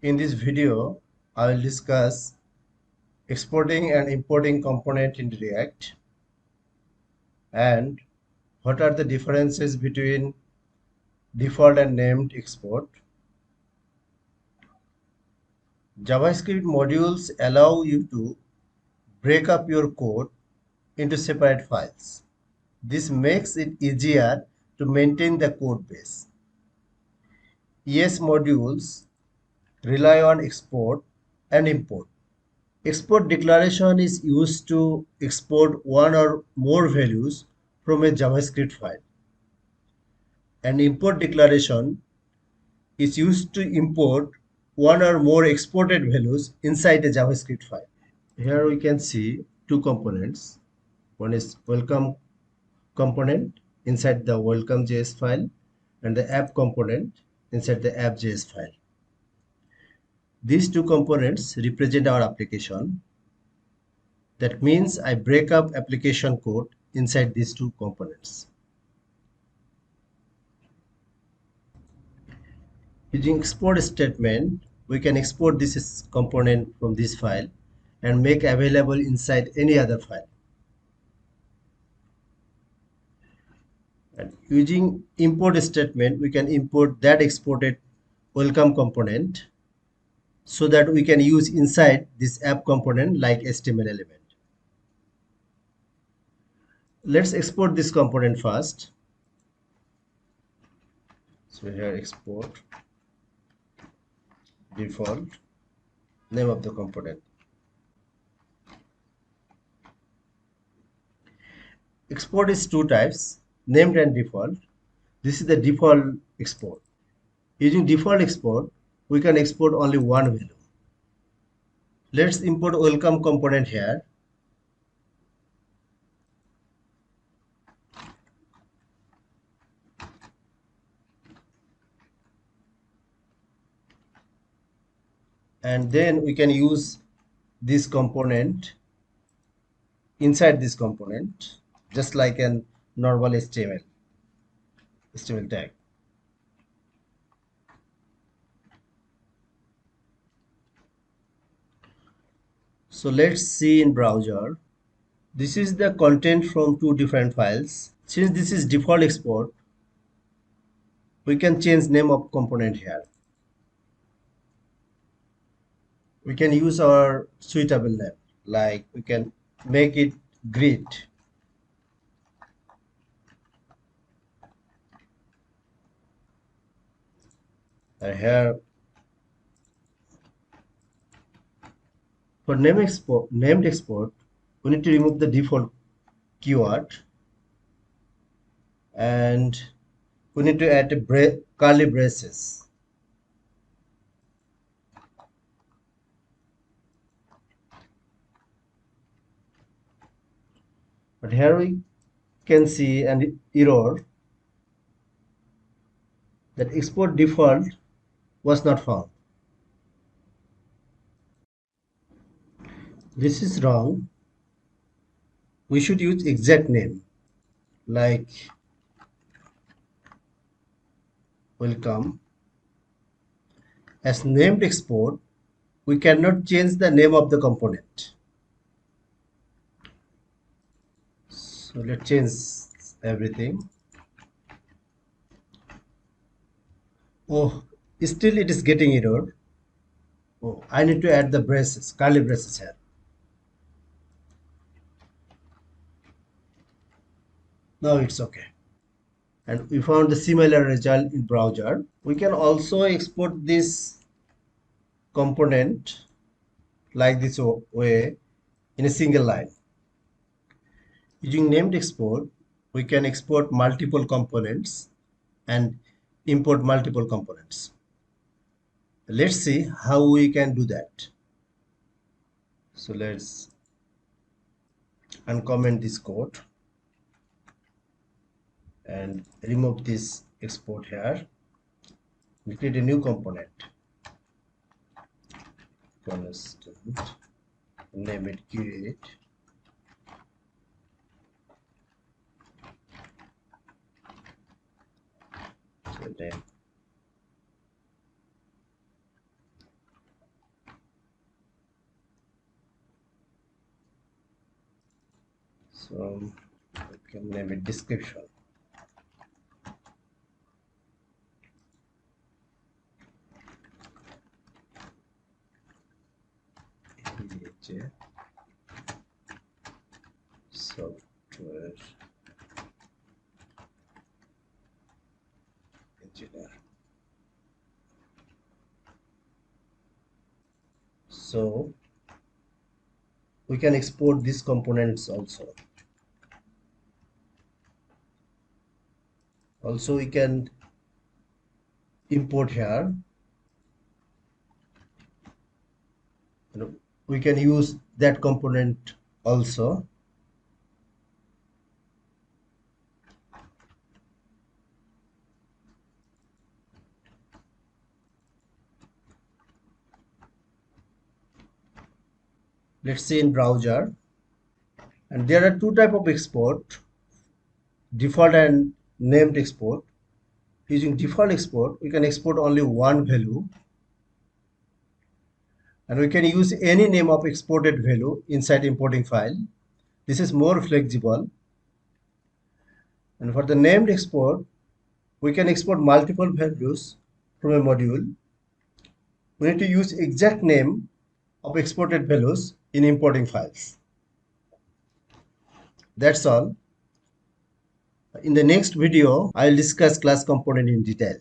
In this video, I will discuss exporting and importing component in React and what are the differences between default and named export. JavaScript modules allow you to break up your code into separate files. This makes it easier to maintain the code base. ES modules rely on export and import. Export declaration is used to export one or more values from a JavaScript file. And import declaration is used to import one or more exported values inside a JavaScript file. Here we can see two components. One is welcome component inside the welcome.js file and the app component inside the app.js file. These two components represent our application. That means I break up application code inside these two components. Using export statement, we can export this component from this file and make available inside any other file. And using import statement, we can import that exported welcome component so that we can use inside this app component like HTML element. Let's export this component first. So here export default name of the component. Export is two types, named and default. This is the default export. Using default export, we can export only one value. Let's import welcome component here. And then we can use this component inside this component, just like a normal HTML tag. So let's see in browser. This is the content from two different files. Since this is default export, we can change name of component here. We can use our suitable name, like we can make it grid. And here for named export, we need to remove the default keyword and we need to add a curly braces. But here we can see an error that export default was not found. This is wrong. We should use exact name like welcome. As named export, we cannot change the name of the component. So let's change everything. Oh, still it is getting error. Oh, I need to add the braces, curly braces here. Now it's okay. And we found the similar result in browser. We can also export this component like this way in a single line. Using named export, we can export multiple components and import multiple components. Let's see how we can do that. So let's uncomment this code and remove this export here. We create a new component. Constant, name it create. So then So we can name it description. EJ software engineer. So we can export these components also. Also we can import here. We can use that component also. Let's see in browser, and there are two type of export: default and named export. Using default export, we can export only one value, and we can use any name of exported value inside importing file. This is more flexible. And for the named export, we can export multiple values from a module. We need to use exact name of exported values in importing files. That's all. In the next video, I'll discuss class component in detail.